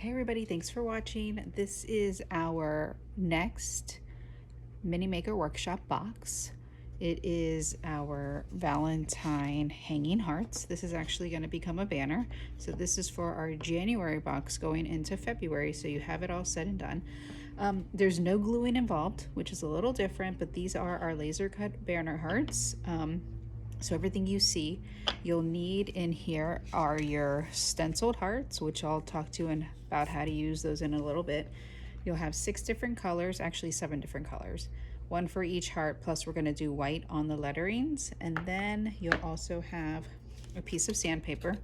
Hey everybody, thanks for watching. This is our next Mini Maker Workshop box. It is our Valentine hanging hearts. This is actually going to become a banner. So this is for our January box going into February, so you have it all said and done. There's no gluing involved, which is a little different, but these are our laser cut banner hearts. So everything you see, you'll need in here are your stenciled hearts, which I'll talk to you about how to use those in a little bit. You'll have 6 different colors, actually 7 different colors, one for each heart, plus we're going to do white on the letterings. And then you'll also have a piece of sandpaper,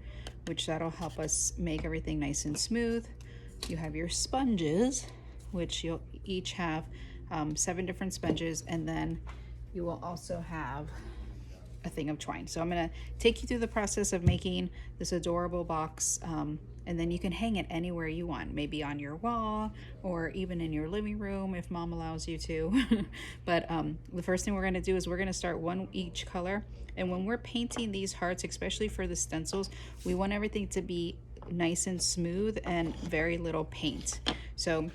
which that'll help us make everything nice and smooth. You have your sponges, which you'll each have 7 different sponges, and then you will also have a thing of twine. So I'm going to take you through the process of making this adorable box, and then you can hang it anywhere you want, maybe on your wall or even in your living room if mom allows you to. But the first thing we're going to do is we're going to start one each color, and when we're painting these hearts, especially for the stencils, we want everything to be nice and smooth and very little paint. So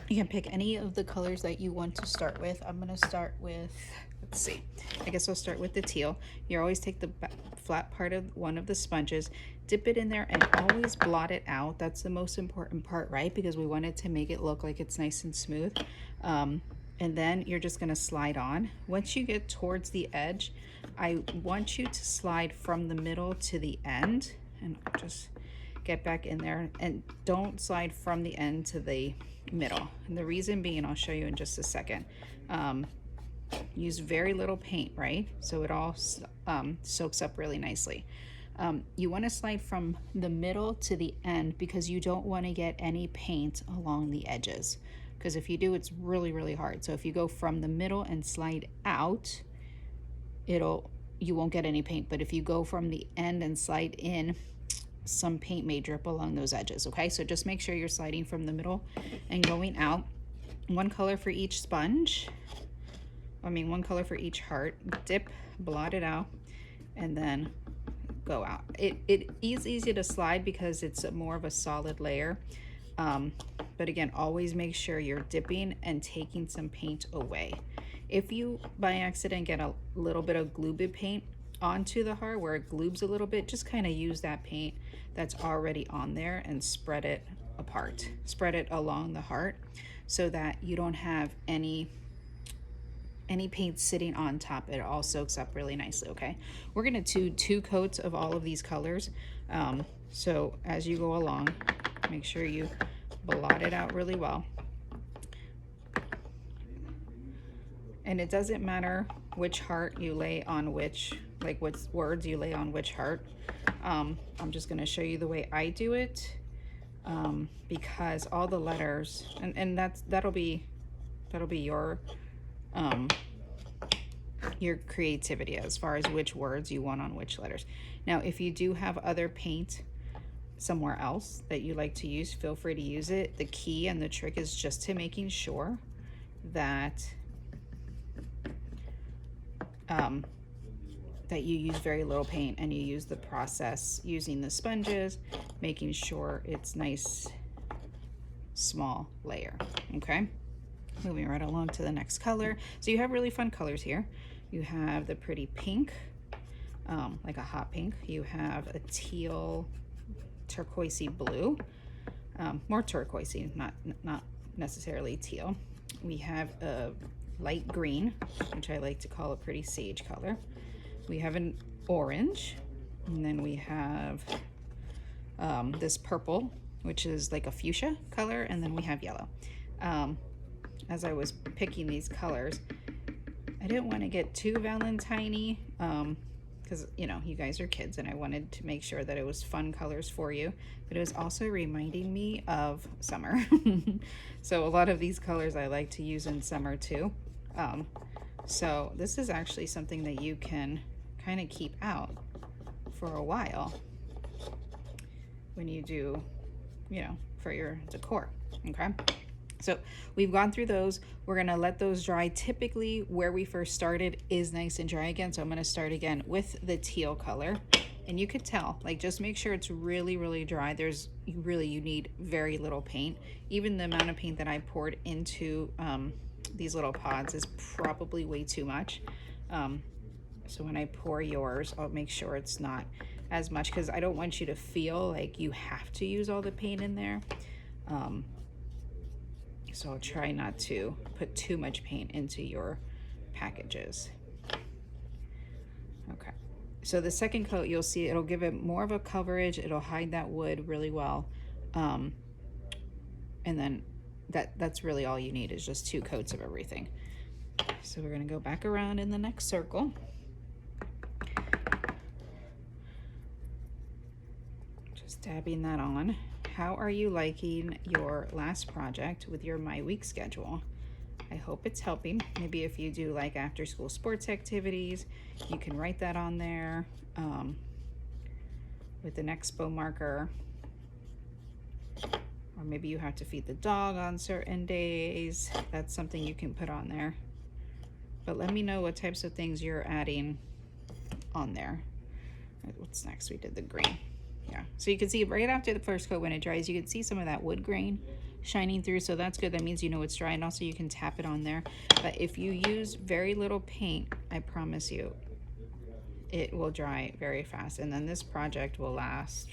you can pick any of the colors that you want to start with. I'm going to start with, let's see, I guess I'll start with the teal. You always take the flat part of one of the sponges, dip it in there, and always blot it out. That's the most important part, right? Because we want it to make it look like it's nice and smooth. And then you're just going to slide on. Once you get towards the edge, I want you to slide from the middle to the end, and just get back in there, and don't slide from the end to the middle. And the reason being, I'll show you in just a second. Use very little paint, right? So it all soaks up really nicely. You want to slide from the middle to the end because you don't want to get any paint along the edges, because if you do, it's really hard. So if you go from the middle and slide out, you won't get any paint. But if you go from the end and slide in, some paint may drip along those edges. Okay, so just make sure you're sliding from the middle and going out. One color for each sponge, one color for each heart. Dip, blot it out, and then go out. It is easy to slide because it's more of a solid layer, but again, always make sure you're dipping and taking some paint away. If you by accident get a little bit of glue bit paint onto the heart where it gloobs a little bit, just kind of use that paint that's already on there and spread it apart, spread it along the heart, so that you don't have any paint sitting on top. It all soaks up really nicely. Okay, we're gonna do 2 coats of all of these colors, so as you go along, make sure you blot it out really well. And it doesn't matter which heart you lay on which, like what words you lay on which heart. I'm just going to show you the way I do it, because all the letters, and that'll be your creativity as far as which words you want on which letters. Now, if you do have other paint somewhere else that you like to use, feel free to use it. The key and the trick is just to making sure that that you use very little paint, and you use the process using the sponges, making sure it's nice small layer. Okay, moving right along to the next color. So you have really fun colors here. You have the pretty pink, like a hot pink. You have a teal turquoisey blue, more turquoisey, not necessarily teal. We have a light green, which I like to call a pretty sage color. We have an orange, and then we have this purple, which is like a fuchsia color, and then we have yellow. As I was picking these colors, I didn't want to get too Valentine-y, because you guys are kids, and I wanted to make sure that it was fun colors for you, but it was also reminding me of summer. So a lot of these colors I like to use in summer too. So this is actually something that you can kind of keep out for a while when you do, for your decor. Okay, so we've gone through those. We're gonna let those dry. Typically where we first started is nice and dry again, so I'm gonna start again with the teal color, And you could tell, like, just make sure it's really, really dry. You need very little paint. Even the amount of paint that I poured into these little pods is probably way too much. So when I pour yours, I'll make sure it's not as much, because I don't want you to feel like you have to use all the paint in there. So I'll try not to put too much paint into your packages. Okay, so the second coat, you'll see it'll give it more of a coverage. It'll hide that wood really well. And then that's really all you need, is just 2 coats of everything. So we're gonna go back around in the next circle. Just dabbing that on. How are you liking your last project with your My Week schedule? I hope it's helping. Maybe if you do like after school sports activities, you can write that on there with an expo marker. Or maybe you have to feed the dog on certain days. That's something you can put on there. But let me know what types of things you're adding on there. What's next? We did the green. Yeah, so you can see right after the first coat, when it dries, you can see some of that wood grain shining through, so that's good. That means you know it's dry, and also you can tap it on there. But if you use very little paint, I promise you it will dry very fast. And then this project will last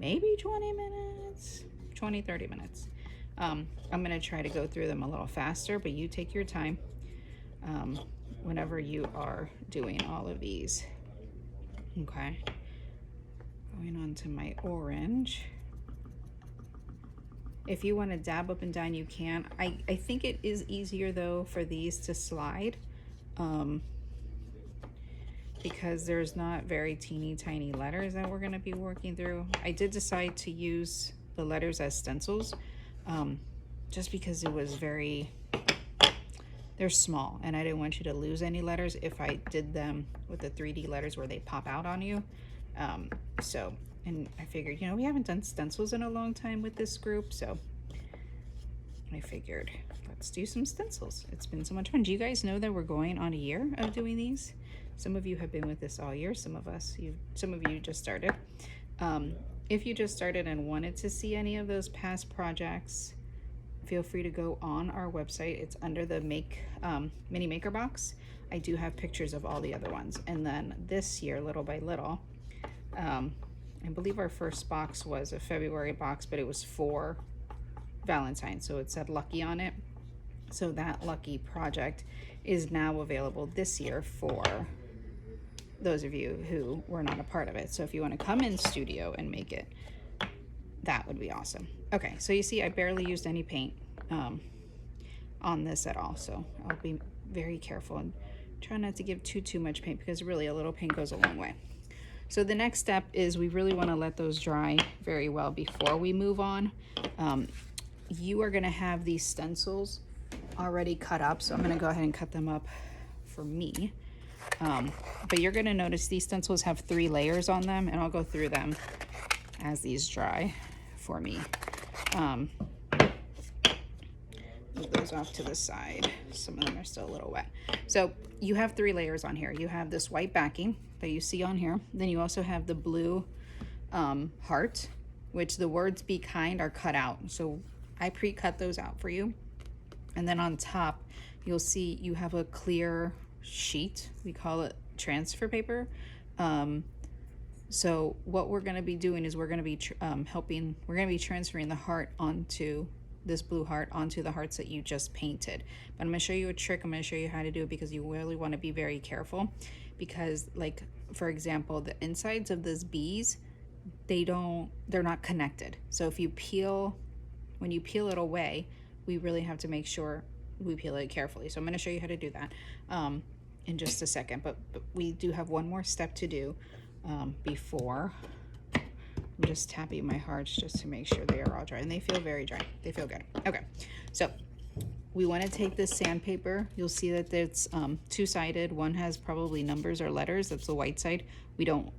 maybe 20 minutes, 20-30 minutes. I'm gonna try to go through them a little faster, but you take your time whenever you are doing all of these. Okay, going on to my orange. If you want to dab up and down, you can. I think it is easier though for these to slide because there's not very teeny tiny letters that we're going to be working through. I did decide to use the letters as stencils just because it was they're small, and I didn't want you to lose any letters if I did them with the 3D letters where they pop out on you. And I figured, you know, we haven't done stencils in a long time with this group, so I figured let's do some stencils. It's been so much fun. Do you guys know that we're going on a year of doing these? Some of you have been with us all year. Some of you just started. If you just started and wanted to see any of those past projects, feel free to go on our website. It's under the Mini Maker box. I do have pictures of all the other ones. And then this year, little by little, I believe our first box was a February box, but it was for Valentine's, so it said Lucky on it. So that Lucky project is now available this year for those of you who were not a part of it. So if you want to come in studio and make it, that would be awesome. Okay, so you see I barely used any paint on this at all, so I'll be very careful and try not to give too much paint, because really a little paint goes a long way. So the next step is we really want to let those dry very well before we move on. You are going to have these stencils already cut up, so I'm going to go ahead and cut them up for me. But you're going to notice these stencils have 3 layers on them, and I'll go through them as these dry for me. Move those off to the side. Some of them are still a little wet. So you have 3 layers on here. You have this white backing that you see on here. Then you also have the blue heart, which the words "Be Kind" are cut out. So I pre-cut those out for you. And then on top, you'll see you have a clear sheet. We call it transfer paper. So what we're going to be doing is we're going to be transferring the heart onto this blue heart onto the hearts that you just painted. But I'm going to show you a trick. I'm going to show you how to do it, because you really want to be very careful, because, like, for example, the insides of these bees, they're not connected. So if when you peel it away, we really have to make sure we peel it carefully. So I'm going to show you how to do that in just a second, but we do have one more step to do before. I'm just tapping my hearts just to make sure they are all dry, and they feel very dry. They feel good. Okay, so we want to take this sandpaper. You'll see that it's 2-sided. One has probably numbers or letters. That's the white side.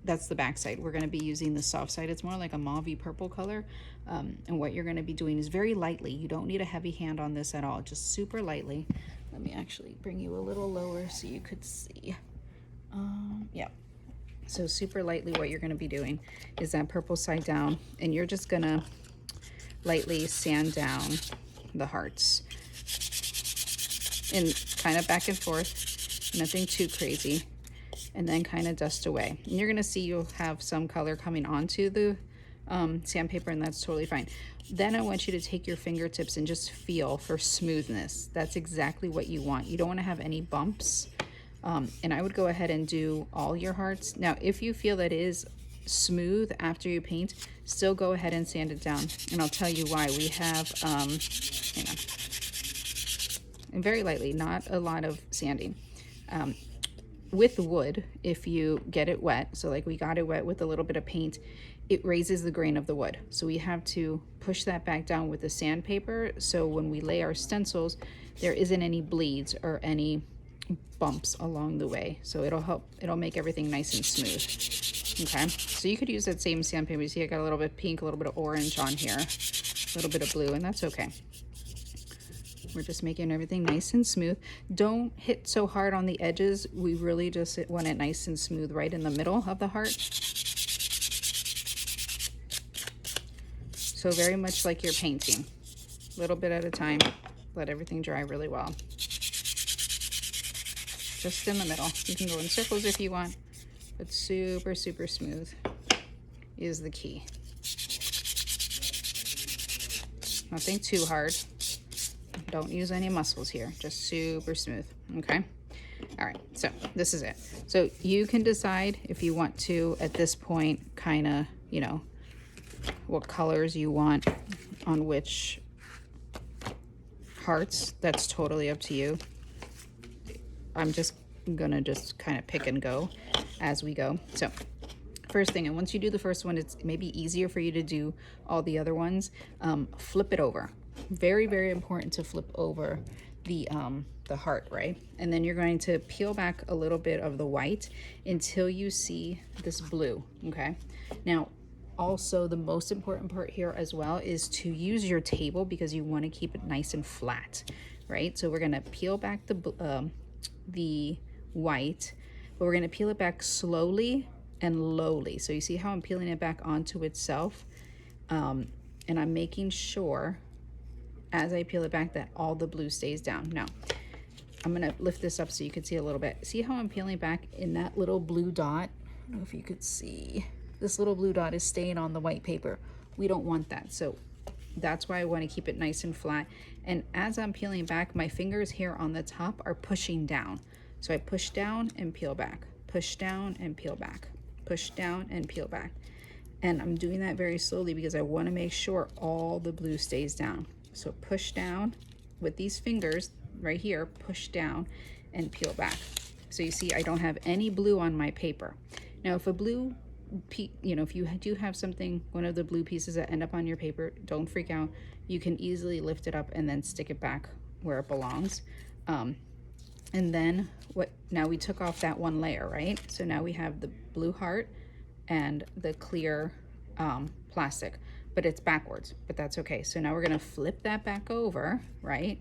That's the back side. We're going to be using the soft side. It's more like a mauve-y purple color. And what you're going to be doing is very lightly. You don't need a heavy hand on this at all. Just super lightly. Let me actually bring you a little lower so you could see. Yeah. So super lightly what you're gonna be doing is that purple side down, and you're just gonna lightly sand down the hearts. And kind of back and forth, nothing too crazy, and then kind of dust away. And you're gonna see you'll have some color coming onto the sandpaper, and that's totally fine. Then I want you to take your fingertips and just feel for smoothness. That's exactly what you want. You don't want to have any bumps. And I would go ahead and do all your hearts. Now, if you feel that it is smooth after you paint, still go ahead and sand it down. And I'll tell you why. We have, hang on. And very lightly, not a lot of sanding. With wood, if you get it wet, so like we got it wet with a little bit of paint, it raises the grain of the wood. So we have to push that back down with the sandpaper, so when we lay our stencils, there isn't any bleeds or any bumps along the way. So it'll make everything nice and smooth. Okay, so you could use that same sandpaper. You see I got a little bit of pink, a little bit of orange on here, a little bit of blue, and that's okay. We're just making everything nice and smooth. Don't hit so hard on the edges. We really just want it nice and smooth right in the middle of the heart. So very much like you're painting. A little bit at a time. Let everything dry really well. Just in the middle. You can go in circles if you want, but super, super smooth is the key. Nothing too hard. Don't use any muscles here, just super smooth. Okay, all right, so this is it. So you can decide if you want to at this point kind of, you know, what colors you want on which hearts. That's totally up to you. I'm just gonna kind of pick and go as we go. So first thing, and once you do the first one, it's maybe easier for you to do all the other ones. Flip it over. Very, very important to flip over the heart, right? And then you're going to peel back a little bit of the white until you see this blue, okay? Now, also the most important part here as well is to use your table, because you want to keep it nice and flat, right? So we're going to peel back the white, but we're going to peel it back slowly and lowly. So you see how I'm peeling it back onto itself, and I'm making sure as I peel it back that all the blue stays down. Now I'm gonna lift this up so you can see a little bit. See how I'm peeling back in that little blue dot? I don't know if you could see. This little blue dot is staying on the white paper. We don't want that, so that's why I want to keep it nice and flat. And as I'm peeling back, my fingers here on the top are pushing down. So I push down and peel back, push down and peel back, push down and peel back. And I'm doing that very slowly because I want to make sure all the blue stays down. So push down with these fingers right here, push down and peel back. So you see I don't have any blue on my paper. Now if a blue, you know, if you do have something, one of the blue pieces that end up on your paper, don't freak out. You can easily lift it up and then stick it back where it belongs. And then now we took off that one layer, right? So now we have the blue heart and the clear plastic, but it's backwards, but that's okay. So now we're gonna flip that back over, right?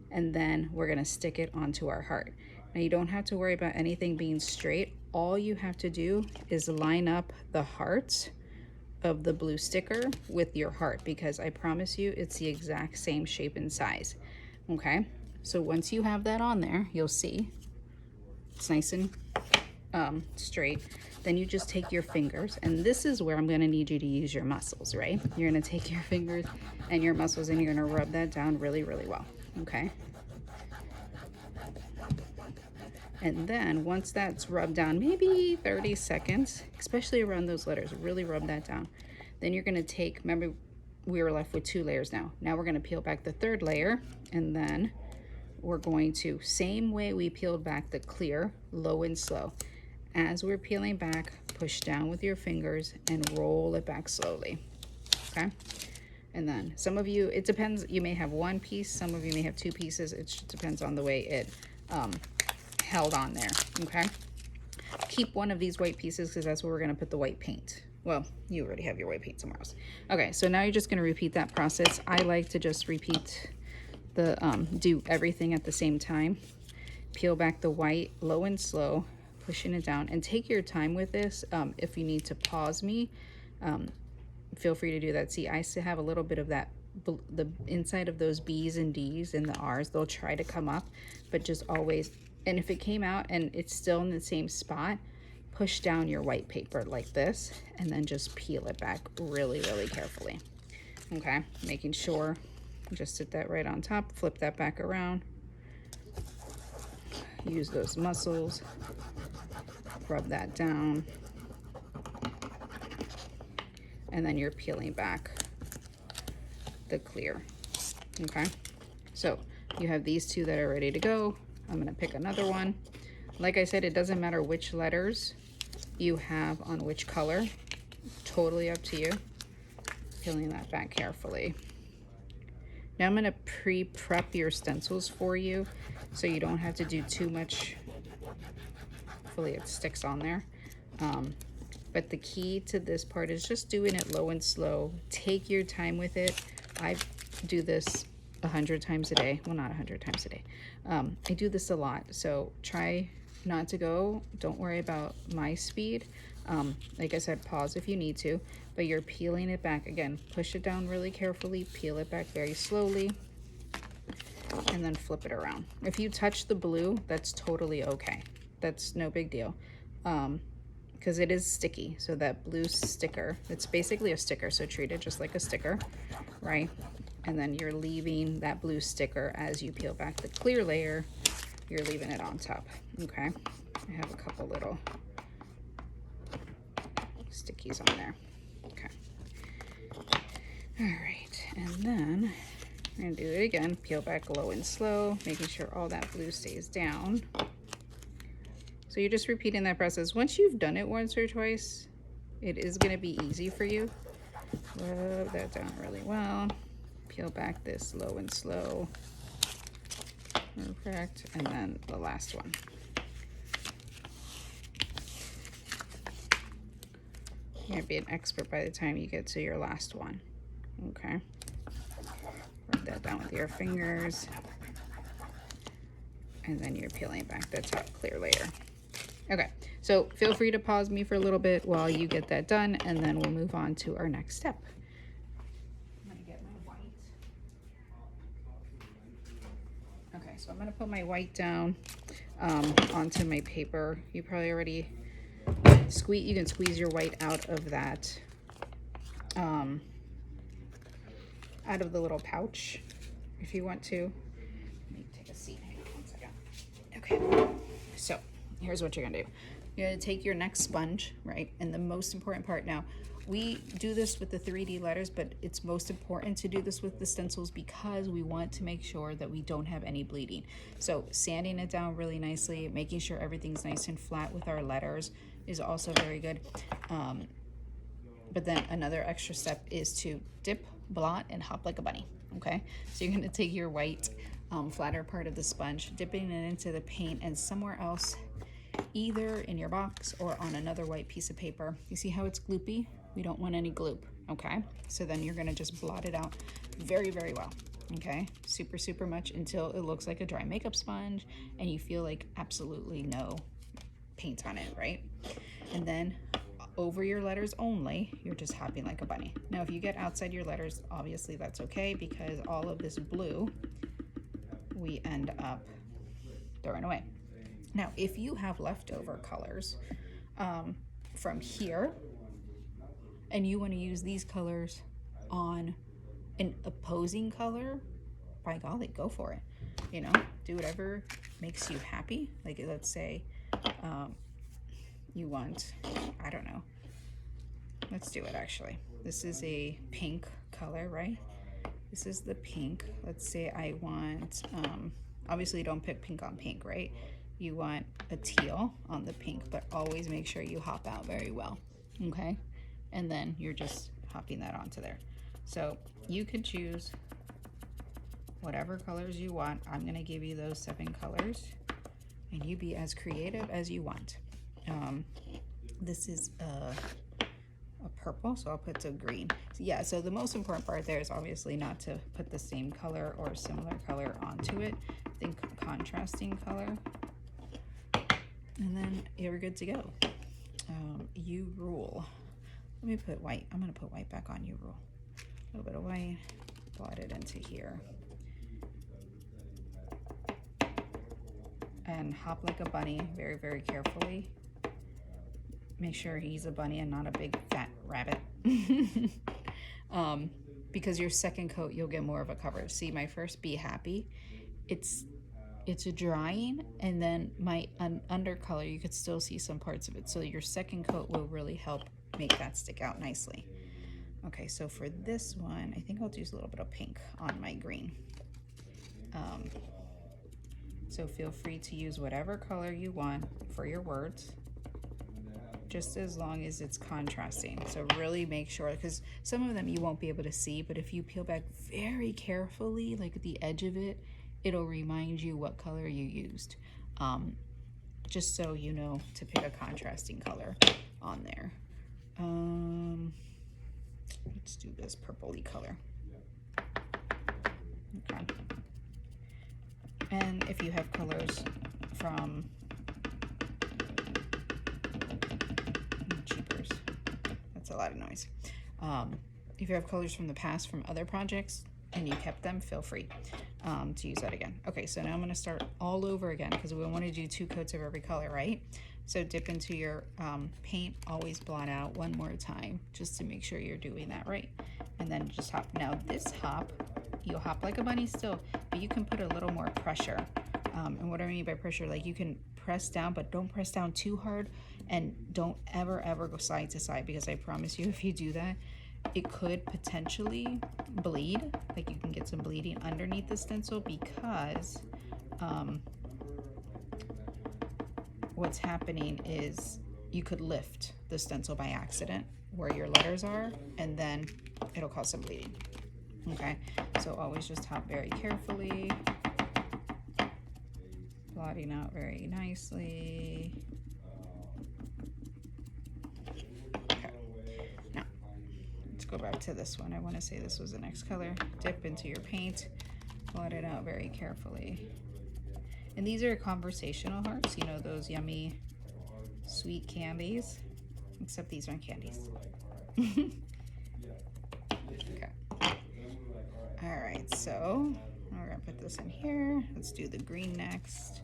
And then we're gonna stick it onto our heart. Now you don't have to worry about anything being straight. All you have to do is line up the heart of the blue sticker with your heart, because I promise you it's the exact same shape and size, okay? So once you have that on there, you'll see it's nice and straight. Then you just take your fingers, and this is where I'm gonna need you to use your muscles, right? You're gonna take your fingers and your muscles and you're gonna rub that down really, really well, okay? And then once that's rubbed down, maybe 30 seconds, especially around those letters, really rub that down. Then you're gonna take, remember we were left with 2 layers now. Now we're gonna peel back the 3rd layer, and then we're going to, same way we peeled back the clear, low and slow. As we're peeling back, push down with your fingers and roll it back slowly, okay? And then some of you, it depends, you may have 1 piece, some of you may have 2 pieces. It just depends on the way it held on there, okay? Keep one of these white pieces because that's where we're gonna put the white paint. Well, you already have your white paint somewhere else. Okay, so now you're just gonna repeat that process. I like to just repeat the, do everything at the same time. Peel back the white, low and slow, pushing it down. And take your time with this. If you need to pause me, feel free to do that. See, I still have a little bit of that, the inside of those B's and D's and the R's, they'll try to come up, but just always, and if it came out and it's still in the same spot, push down your white paper like this, and then just peel it back really, really carefully. Okay, making sure, just sit that right on top, flip that back around, use those muscles, rub that down, and then you're peeling back the clear. Okay, so you have these two that are ready to go. I'm gonna pick another one. Like I said, it doesn't matter which letters you have on which color, totally up to you. Peeling that back carefully. Now I'm gonna pre-prep your stencils for you so you don't have to do too much. Hopefully it sticks on there. But the key to this part is just doing it low and slow. Take your time with it. I do this 100 times a day. Well, not 100 times a day. I do this a lot, so try not to go. Don't worry about my speed. Like I said, pause if you need to, but you're peeling it back. Again, push it down really carefully, peel it back very slowly, and then flip it around. If you touch the blue, that's totally okay. That's no big deal. Because it is sticky, so that blue sticker, it's basically a sticker, so treat it just like a sticker, right? And then you're leaving that blue sticker as you peel back the clear layer, you're leaving it on top. Okay, I have a couple little stickies on there. Okay, all right, and then we're gonna do it again. Peel back low and slow, making sure all that blue stays down. So you're just repeating that process. Once you've done it once or twice, it is gonna be easy for you. Rub that down really well. Peel back this low and slow. Perfect, and then the last one. You're gonna be an expert by the time you get to your last one. Okay. Rub that down with your fingers. And then you're peeling back the top clear layer. Okay, so feel free to pause me for a little bit while you get that done, and then we'll move on to our next step. I'm gonna get my white. Okay, so I'm gonna put my white down onto my paper. You probably already you can squeeze your white out of that, out of the little pouch if you want to. Let me take a seat. Hang on 1 second. Okay, so here's what you're gonna do. You're gonna take your next sponge, right? And the most important part now, we do this with the 3D letters, but it's most important to do this with the stencils because we want to make sure that we don't have any bleeding. So sanding it down really nicely, making sure everything's nice and flat with our letters is also very good. But then another extra step is to dip, blot, and hop like a bunny, okay? So you're gonna take your white flatter part of the sponge, dipping it into the paint, and somewhere else, either in your box or on another white piece of paper. You see how it's gloopy? We don't want any gloop, okay? So then you're gonna just blot it out very, very well, okay? Super, super much until it looks like a dry makeup sponge and you feel like absolutely no paint on it, right? And then over your letters only, you're just hopping like a bunny. Now, if you get outside your letters, obviously that's okay because all of this blue, we end up throwing away. Now, if you have leftover colors from here and you want to use these colors on an opposing color, by golly, go for it. You know, do whatever makes you happy. Like, let's say you want, I don't know. Let's do it actually. This is a pink color, right? This is the pink. Let's say I want, obviously you don't pick pink on pink, right? You want a teal on the pink, but always make sure you hop out very well, okay? And then you're just hopping that onto there. So you could choose whatever colors you want. I'm gonna give you those 7 colors and you be as creative as you want. This is a purple, so I'll put a green. So yeah, so the most important part there is obviously not to put the same color or similar color onto it. Think contrasting color. And then you're good to go. You rule. Let me put white. I'm gonna put white back on you rule. A little bit of white, blot it into here. And hop like a bunny very, very carefully. Make sure he's a bunny and not a big fat rabbit. Because your second coat, you'll get more of a cover. See, my first Be Happy, it's a drying, and then my undercolor, you could still see some parts of it. So your second coat will really help make that stick out nicely. Okay, so for this one, I think I'll use a little bit of pink on my green. So feel free to use whatever color you want for your words, just as long as it's contrasting. So really make sure, because some of them you won't be able to see, but if you peel back very carefully, like at the edge of it, it'll remind you what color you used. Just so you know to pick a contrasting color on there. Let's do this purpley color. Okay. And if you have colors from Jeepers, that's a lot of noise. If you have colors from the past from other projects and you kept them, feel free to use that again. Okay, so now I'm gonna start all over again because we want to do 2 coats of every color, right? So dip into your paint, always blot out one more time just to make sure you're doing that right. And then just hop. Now this hop, you'll hop like a bunny still, but you can put a little more pressure. And what I mean by pressure, like you can press down, but don't press down too hard, and don't ever go side to side, because I promise you if you do that, it could potentially bleed. Like you can get some bleeding underneath the stencil, because what's happening is you could lift the stencil by accident where your letters are, and then it'll cause some bleeding. Okay, so always just hop very carefully, blotting out very nicely. Okay, now let's go back to this one. I want to say this was the next color. Dip into your paint, blot it out very carefully. And these are conversational hearts, you know, those yummy sweet candies, except these aren't candies. Okay. All right, so we're gonna put this in here. Let's do the green next.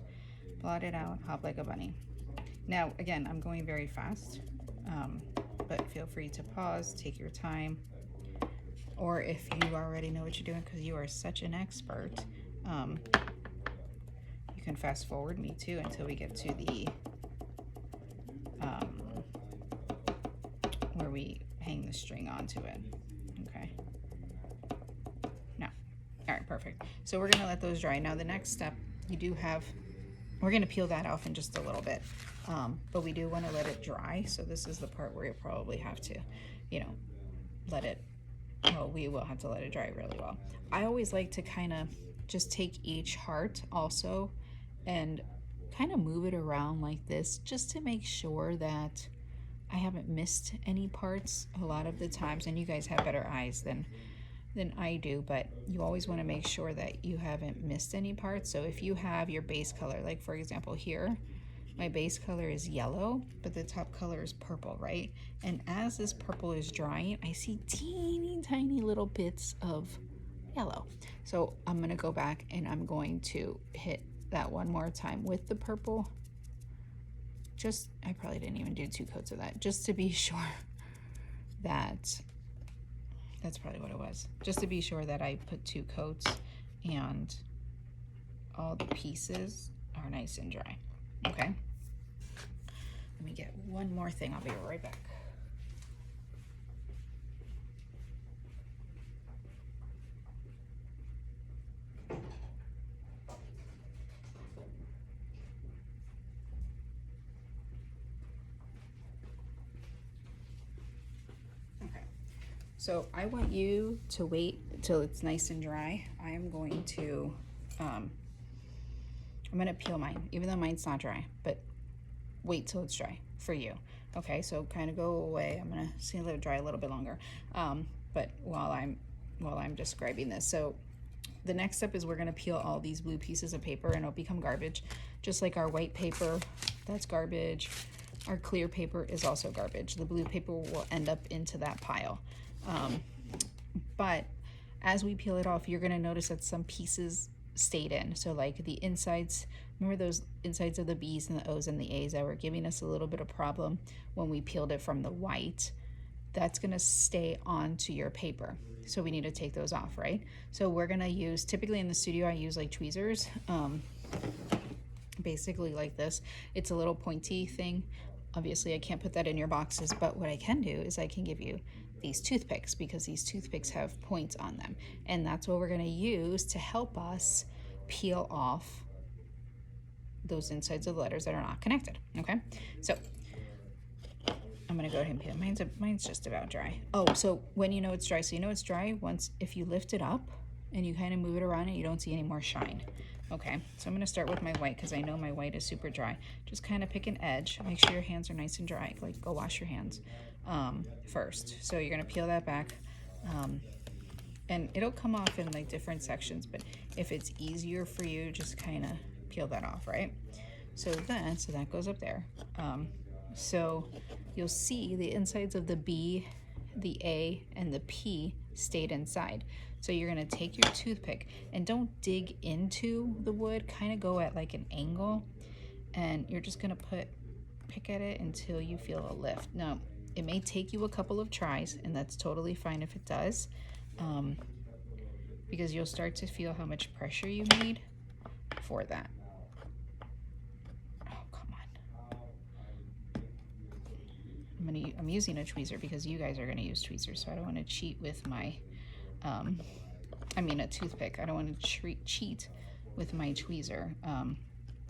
Blot it out, hop like a bunny. Now, again, I'm going very fast, but feel free to pause, take your time. Or if you already know what you're doing because you are such an expert, you can fast forward me too until we get to the where we hang the string onto it. Okay. Now, all right, perfect. So we're gonna let those dry. Now the next step, you do have, we're gonna peel that off in just a little bit, but we do want to let it dry. So this is the part where you probably have to, you know, let it. Well, we will have to let it dry really well. I always like to kind of just take each heart also and kind of move it around like this, just to make sure that I haven't missed any parts a lot of the times. And you guys have better eyes than I do, but you always want to make sure that you haven't missed any parts. So if you have your base color, like for example here, my base color is yellow, but the top color is purple, right? And as this purple is drying, I see teeny tiny little bits of yellow. So I'm gonna go back and I'm going to hit that one more time with the purple. Just, I probably didn't even do 2 coats of that, just to be sure that, that's probably what it was. Just to be sure that I put 2 coats and all the pieces are nice and dry. Okay. Let me get one more thing. I'll be right back. Okay. So I want you to wait till it's nice and dry. I am going to, I'm gonna peel mine, even though mine's not dry, but wait till it's dry for you. Okay, so kind of go away. I'm gonna see let it dry a little bit longer. But while I'm describing this, so the next step is we're gonna peel all these blue pieces of paper, and it'll become garbage, just like our white paper that's garbage. Our clear paper is also garbage. The blue paper will end up into that pile. But as we peel it off, you're gonna notice that some pieces stayed in. So like the insides, remember those insides of the B's and the O's and the A's that were giving us a little bit of problem when we peeled it from the white? That's gonna stay onto your paper. So we need to take those off, right? So we're gonna use, typically in the studio, I use like tweezers, basically like this. It's a little pointy thing. Obviously I can't put that in your boxes, but what I can do is I can give you these toothpicks, because these toothpicks have points on them. And that's what we're gonna use to help us peel off those insides of the letters that are not connected, okay? So I'm gonna go ahead and peel. Mine's just about dry. Oh, so when you know it's dry, so you know it's dry once if you lift it up and you kind of move it around and you don't see any more shine. Okay, so I'm gonna start with my white because I know my white is super dry. Just kind of pick an edge. Make sure your hands are nice and dry. Like, go wash your hands first. So you're gonna peel that back. And it'll come off in like different sections, but if it's easier for you, just kind of peel that off, right? So that goes up there. So you'll see the insides of the B, the A, and the P stayed inside. So you're gonna take your toothpick and don't dig into the wood, kind of go at like an angle, and you're just gonna pick at it until you feel a lift. Now, it may take you a couple of tries, and that's totally fine if it does, because you'll start to feel how much pressure you need for that. Oh, come on. I'm using a tweezer because you guys are gonna use tweezers, so I don't wanna cheat with my, a toothpick. I don't want to cheat with my tweezer.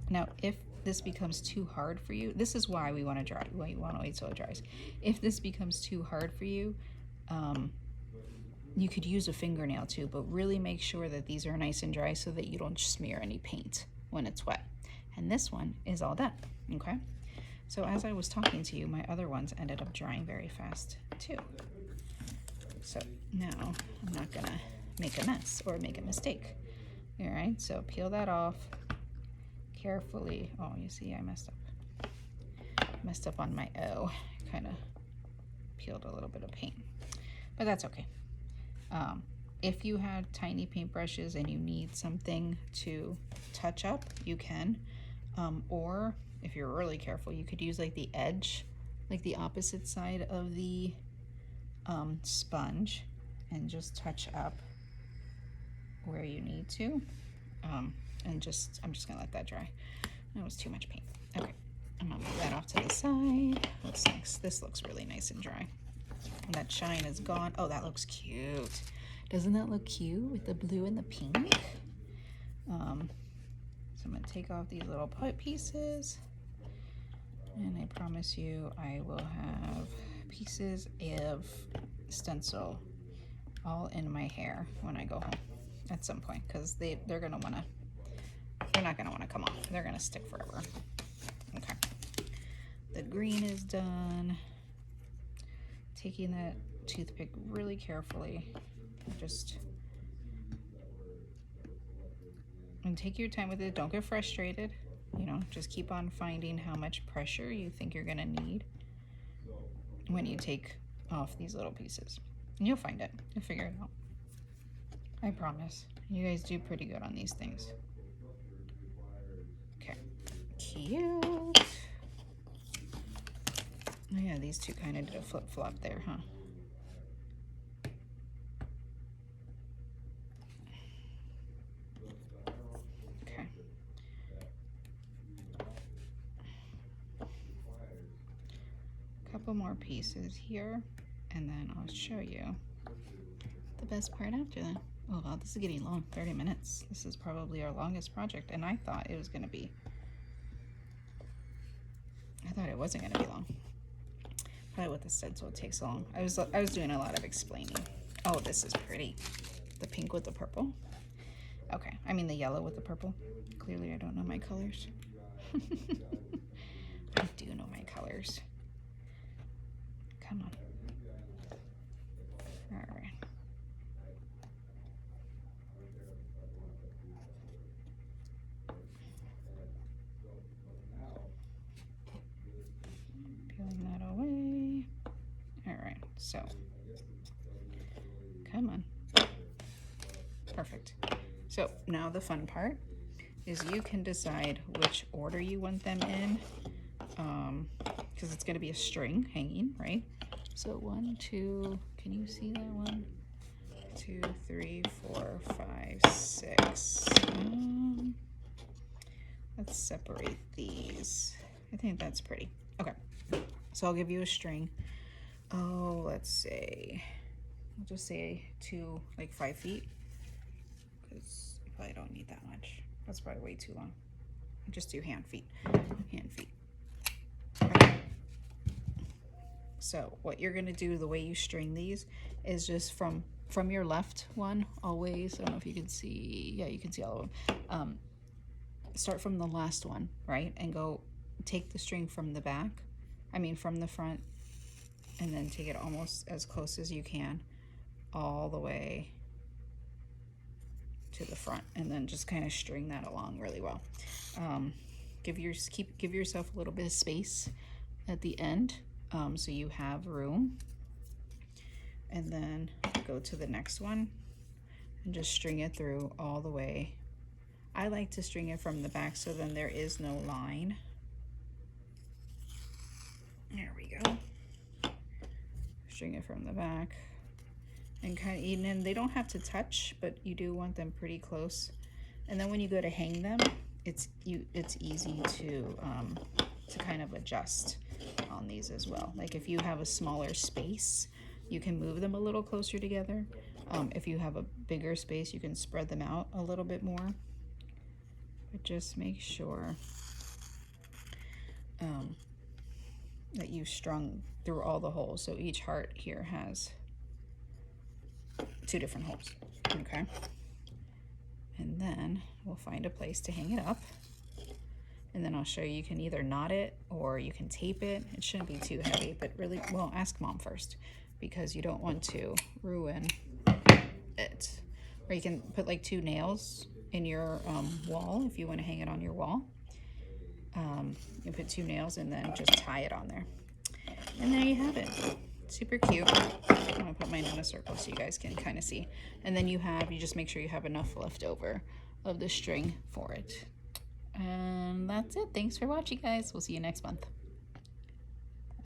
Now, if this becomes too hard for you, this is why we want to dry. Why you want to wait till it dries. If this becomes too hard for you, you could use a fingernail too, but really make sure that these are nice and dry so that you don't smear any paint when it's wet. And this one is all done, okay? So as I was talking to you, my other ones ended up drying very fast too. So now I'm not gonna make a mess or make a mistake. All right, so peel that off carefully. Oh, you see I messed up on my O. Kind of peeled a little bit of paint, but that's okay. If you had tiny paintbrushes and you need something to touch up, you can, or if you're really careful, you could use like the edge, like the opposite side of the sponge, and just touch up where you need to, and I'm just gonna let that dry. That was too much paint. Okay, I'm gonna move that off to the side. What's next? This looks really nice and dry. And that shine is gone. Oh, that looks cute. Doesn't that look cute with the blue and the pink? So I'm gonna take off these little pieces, and I promise you I will have pieces of stencil all in my hair when I go home at some point, because they're not gonna wanna come off. They're gonna stick forever. Okay, the green is done. Taking that toothpick really carefully, and take your time with it. Don't get frustrated, just keep on finding how much pressure you think you're gonna need when you take off these little pieces. And you'll find it. You'll figure it out. I promise. You guys do pretty good on these things. Okay. Cute. Oh yeah, these two kind of did a flip-flop there, huh? Okay. A couple more pieces here, and then I'll show you the best part after that. Oh wow, this is getting long, 30 minutes. This is probably our longest project, and I thought it was gonna be, I thought it wasn't gonna be long. Probably with the stencil it takes long. I was doing a lot of explaining. Oh, this is pretty. The pink with the purple. Okay, I mean the yellow with the purple. Clearly I don't know my colors. I do know my colors. Come on. All right. So, come on. Perfect. So now the fun part is you can decide which order you want them in, because it's going to be a string hanging, right? So 1, 2, can you see that? 1, 2, 3, 4, 5, 6. Let's separate these. I think that's pretty. Okay, so I'll give you a string. Oh, let's say, I'll just say 2, like 5 feet, because you probably don't need that much. That's probably way too long. I'll just do hand feet. Hand feet. Okay. So what you're gonna do, the way you string these, is just from your left one always. I don't know if you can see. Yeah, you can see all of them. Start from the last one, right, and go take the string from the back. I mean from the front, and then take it almost as close as you can, all the way to the front, and then just kind of string that along really well. Give yourself a little bit of space at the end, so you have room, and then go to the next one and just string it through all the way. I like to string it from the back so then there is no line. There we go. String it from the back, and kind of, and they don't have to touch, but you do want them pretty close. And then when you go to hang them, it's easy to kind of adjust on these as well. Like if you have a smaller space, you can move them a little closer together. If you have a bigger space, you can spread them out a little bit more. But just make sure that you've strung through all the holes. So each heart here has 2 different holes, okay? And then we'll find a place to hang it up. And then I'll show you, you can either knot it or you can tape it. It shouldn't be too heavy, but really, well, ask Mom first, because you don't want to ruin it. Or you can put like 2 nails in your wall if you want to hang it on your wall. You put 2 nails and then just tie it on there. And there you have it. Super cute. I'm gonna put mine in a circle so you guys can kind of see. And then you just make sure you have enough left over of the string for it. And that's it. Thanks for watching, guys. We'll see you next month.